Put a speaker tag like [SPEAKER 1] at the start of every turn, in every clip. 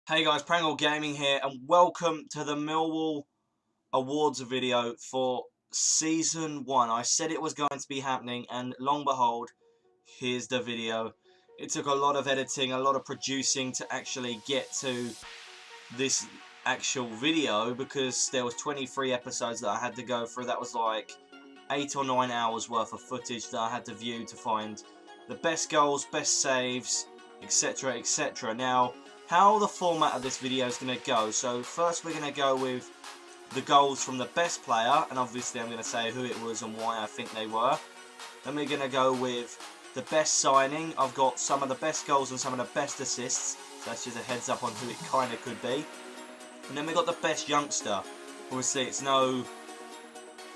[SPEAKER 1] Hey guys, Prangell Gaming here, and welcome to the Millwall Awards video for Season 1. I said it was going to be happening, and long behold, here's the video. It took a lot of editing, a lot of producing to actually get to this actual video, because there was 23 episodes that I had to go through. That was like 8 or 9 hours worth of footage that I had to view to find the best goals, best saves, etc, etc. Now, how the format of this video is going to go. So first we're going to go with the goals from the best player, and obviously I'm going to say who it was and why I think they were. Then we're going to go with the best signing. I've got some of the best goals and some of the best assists, so that's just a heads up on who it kind of could be. And then we got the best youngster. Obviously it's no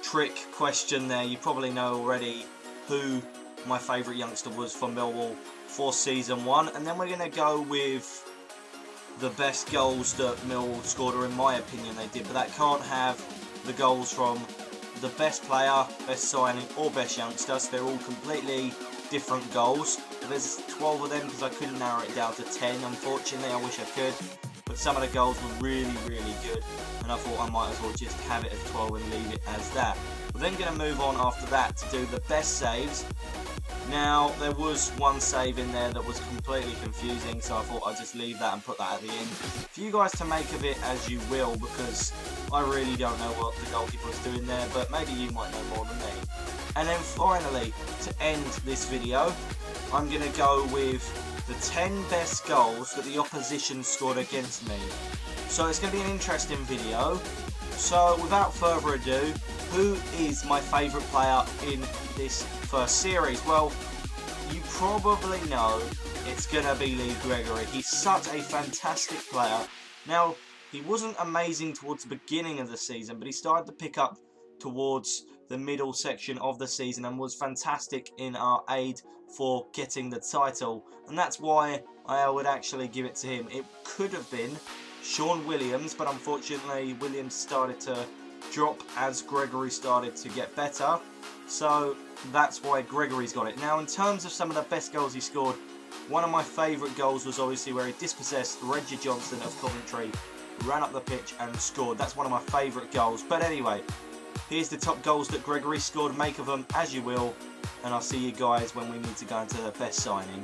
[SPEAKER 1] trick question there, you probably know already who my favourite youngster was for Millwall for Season 1. And then we're going to go with the best goals that Millwall scored, or in my opinion they did, but that can't have the goals from the best player, best signing or best youngster, so they're all completely different goals. There's 12 of them because I couldn't narrow it down to 10, unfortunately. I wish I could, but some of the goals were really good, and I thought I might as well just have it as 12 and leave it as that. We're then going to move on after that to do the best saves. Now, there was one save in there that was completely confusing, so I thought I'd just leave that and put that at the end for you guys to make of it as you will, because I really don't know what the goalkeeper was doing there, but maybe you might know more than me. And then finally, to end this video, I'm going to go with the 10 best goals that the opposition scored against me. So it's going to be an interesting video. So without further ado, who is my favourite player in this first series? Well, you probably know it's going to be Lee Gregory. He's such a fantastic player. Now, he wasn't amazing towards the beginning of the season, but he started to pick up towards the middle section of the season and was fantastic in our aid for getting the title. And that's why I would actually give it to him. It could have been Sean Williams, but unfortunately Williams started to drop as Gregory started to get better, so that's why Gregory's got it. Now, in terms of some of the best goals he scored, one of my favourite goals was obviously where he dispossessed Reggie Johnson of Coventry, ran up the pitch and scored. That's one of my favourite goals. But anyway, here's the top goals that Gregory scored. Make of them as you will, and I'll see you guys when we need to go into the best signing.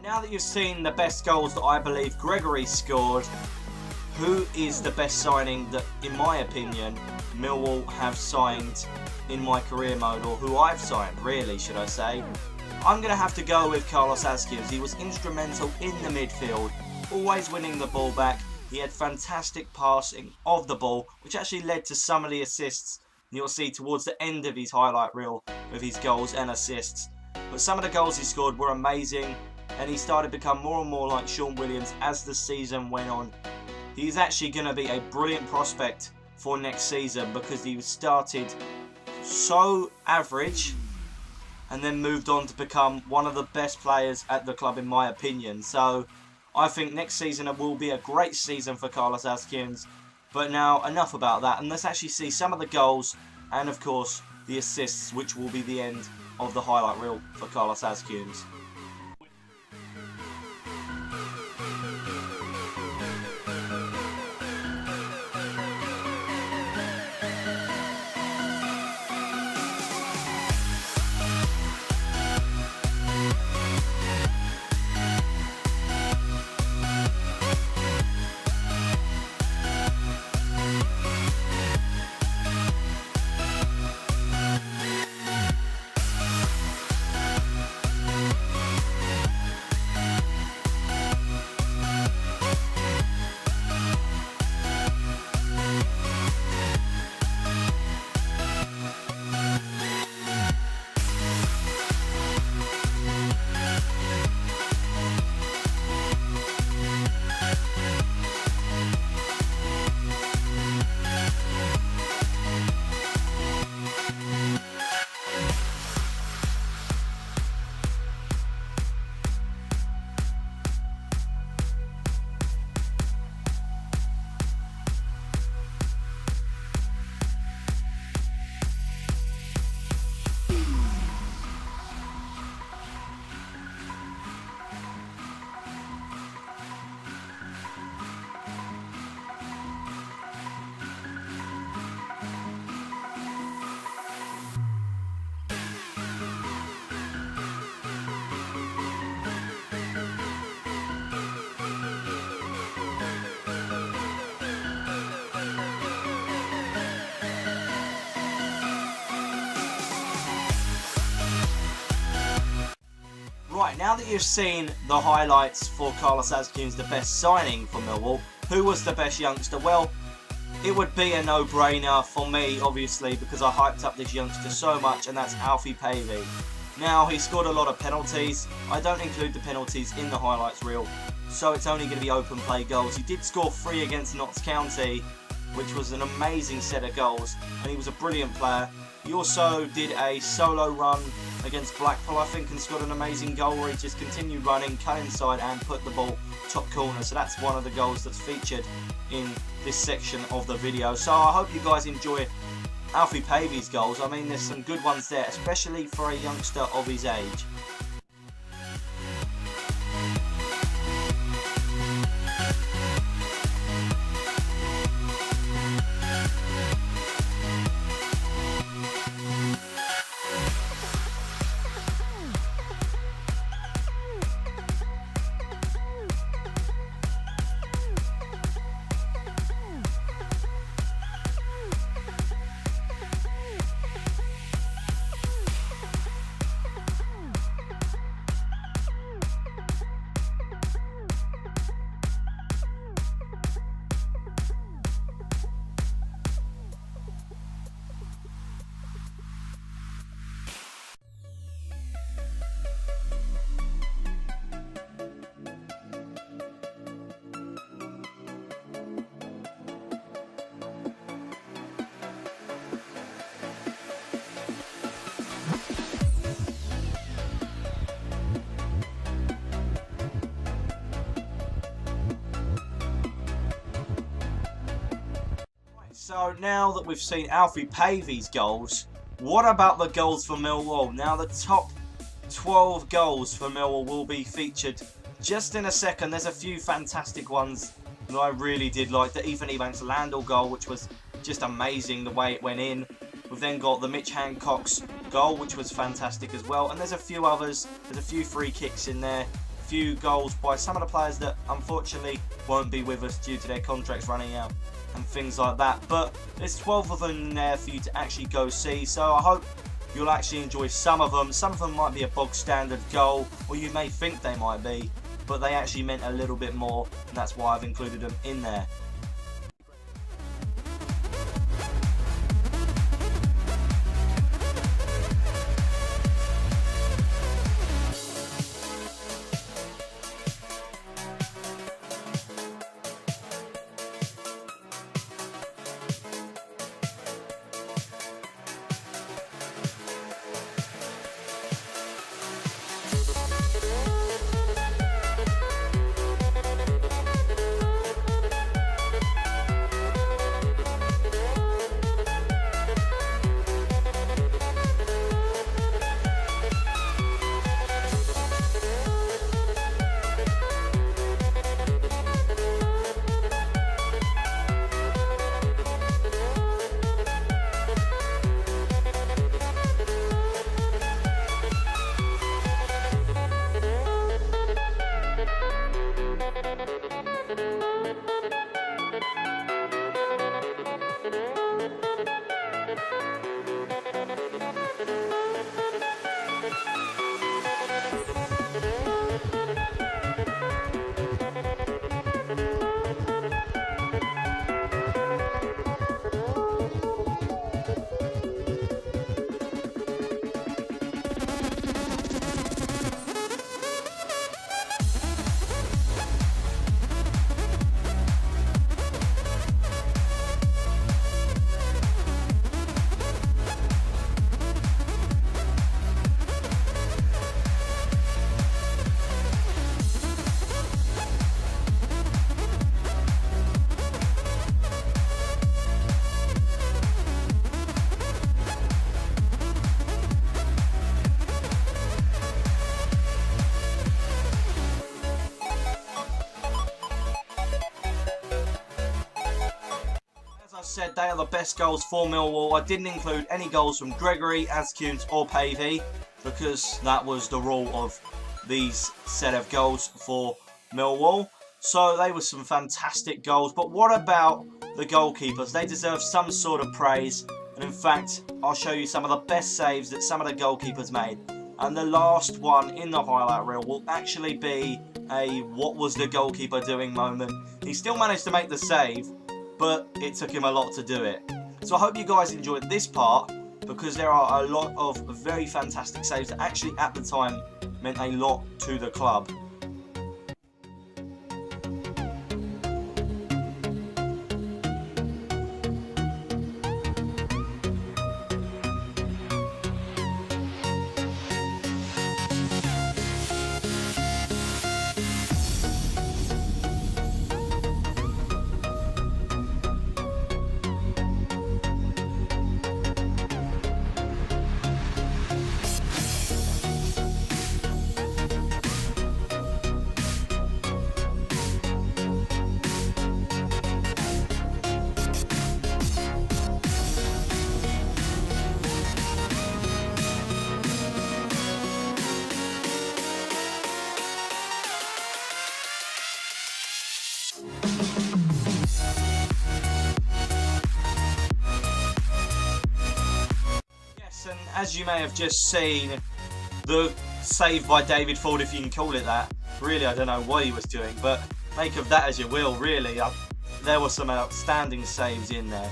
[SPEAKER 1] Now that you've seen the best goals that I believe Gregory scored, who is the best signing that, in my opinion, Millwall have signed in my career mode, or who I've signed, really, should I say? I'm going to have to go with Carlos Asquez. He was instrumental in the midfield, always winning the ball back. He had fantastic passing of the ball, which actually led to some of the assists you'll see towards the end of his highlight reel of his goals and assists. But some of the goals he scored were amazing, and he started to become more and more like Sean Williams as the season went on. He's actually going to be a brilliant prospect for next season, because he started so average and then moved on to become one of the best players at the club, in my opinion. So I think next season will be a great season for Carlos Azcún. But now, enough about that, and let's actually see some of the goals and, of course, the assists, which will be the end of the highlight reel for Carlos Azcún. Right, now that you've seen the highlights for Carlos Azcún, the best signing for Millwall, who was the best youngster? Well, it would be a no-brainer for me, obviously, because I hyped up this youngster so much, and that's Alfie Pavey. Now, he scored a lot of penalties. I don't include the penalties in the highlights reel, so it's only going to be open play goals. He did score 3 against Notts County, which was an amazing set of goals, and he was a brilliant player. He also did a solo run against Blackpool, I think, and scored an amazing goal where he just continued running, cut inside and put the ball top corner. So that's one of the goals that's featured in this section of the video. So I hope you guys enjoy Alfie Pavey's goals. I mean, there's some good ones there, especially for a youngster of his age. So now that we've seen Alfie Pavey's goals, what about the goals for Millwall? Now the top 12 goals for Millwall will be featured just in a second. There's a few fantastic ones that I really did like. The Ethan Ebanks-Landell goal, which was just amazing the way it went in. We've then got the Mitch Hancock's goal, which was fantastic as well. And there's a few others. There's a few free kicks in there. A few goals by some of the players that unfortunately won't be with us due to their contracts running out and things like that. But there's 12 of them in there for you to actually go see. So I hope you'll actually enjoy some of them. Some of them might be a bog standard goal, or you may think they might be, but they actually meant a little bit more, and that's why I've included them in there. Said they are the best goals for Millwall. I didn't include any goals from Gregory, Excludes or Pavey because that was the rule of these set of goals for Millwall. So they were some fantastic goals. But what about the goalkeepers? They deserve some sort of praise. And in fact, I'll show you some of the best saves that some of the goalkeepers made. And the last one in the highlight reel will actually be a what was the goalkeeper doing moment. He still managed to make the save, but it took him a lot to do it. So I hope you guys enjoyed this part because there are a lot of very fantastic saves that actually at the time meant a lot to the club. And as you may have just seen, the save by David Ford, if you can call it that, really I don't know what he was doing, but make of that as you will, really. There were some outstanding saves in there,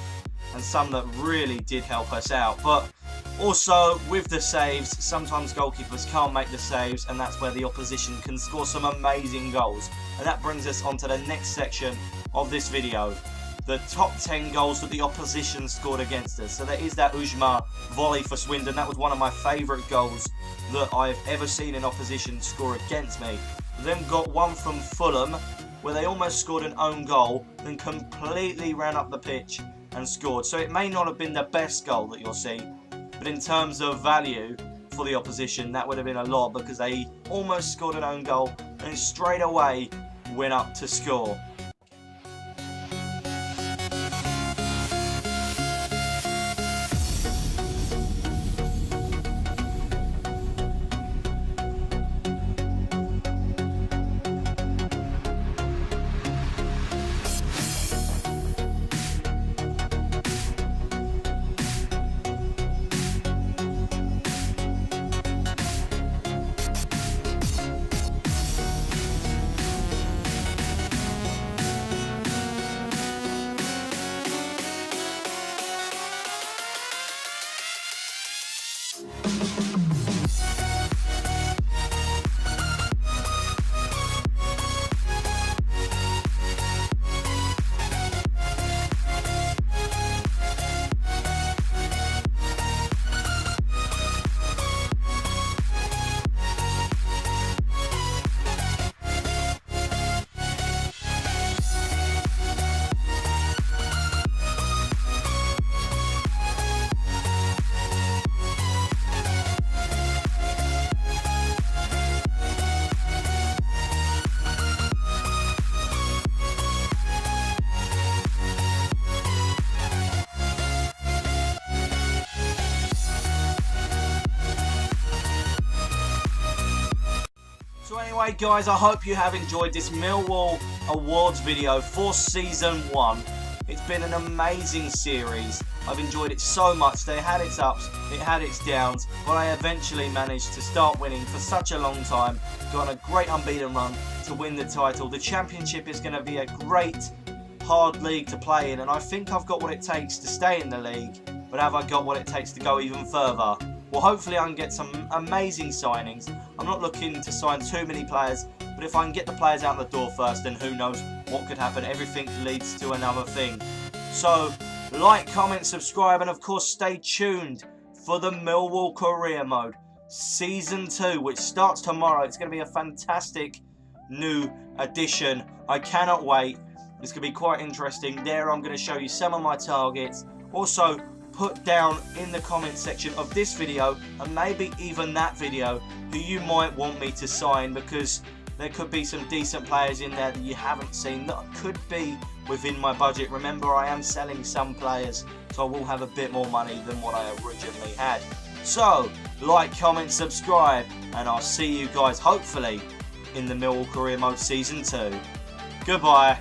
[SPEAKER 1] and some that really did help us out. But also, with the saves, sometimes goalkeepers can't make the saves, and that's where the opposition can score some amazing goals. And that brings us on to the next section of this video. The top 10 goals that the opposition scored against us. So there is that Ujma volley for Swindon. That was one of my favourite goals that I've ever seen an opposition score against me. Then got one from Fulham where they almost scored an own goal, then completely ran up the pitch and scored. So it may not have been the best goal that you'll see, but in terms of value for the opposition, that would have been a lot because they almost scored an own goal and straight away went up to score. Alright guys, I hope you have enjoyed this Millwall Awards video for Season 1. It's been an amazing series. I've enjoyed it so much. They had its ups, it had its downs, but I eventually managed to start winning for such a long time. Got on a great unbeaten run to win the title. The Championship is going to be a great, hard league to play in, and I think I've got what it takes to stay in the league, but have I got what it takes to go even further? Well, hopefully I can get some amazing signings. I'm not looking to sign too many players, but if I can get the players out the door first, then who knows what could happen. Everything leads to another thing. So, like, comment, subscribe, and of course stay tuned for the Millwall Career Mode Season 2, which starts tomorrow. It's going to be a fantastic new addition. I cannot wait. It's going to be quite interesting. There I'm going to show you some of my targets. Also, put down in the comment section of this video, and maybe even that video, who you might want me to sign, because there could be some decent players in there that you haven't seen that could be within my budget. Remember, I am selling some players, so I will have a bit more money than what I originally had. So, like, comment, subscribe, and I'll see you guys hopefully in the Millwall Career Mode Season 2. Goodbye.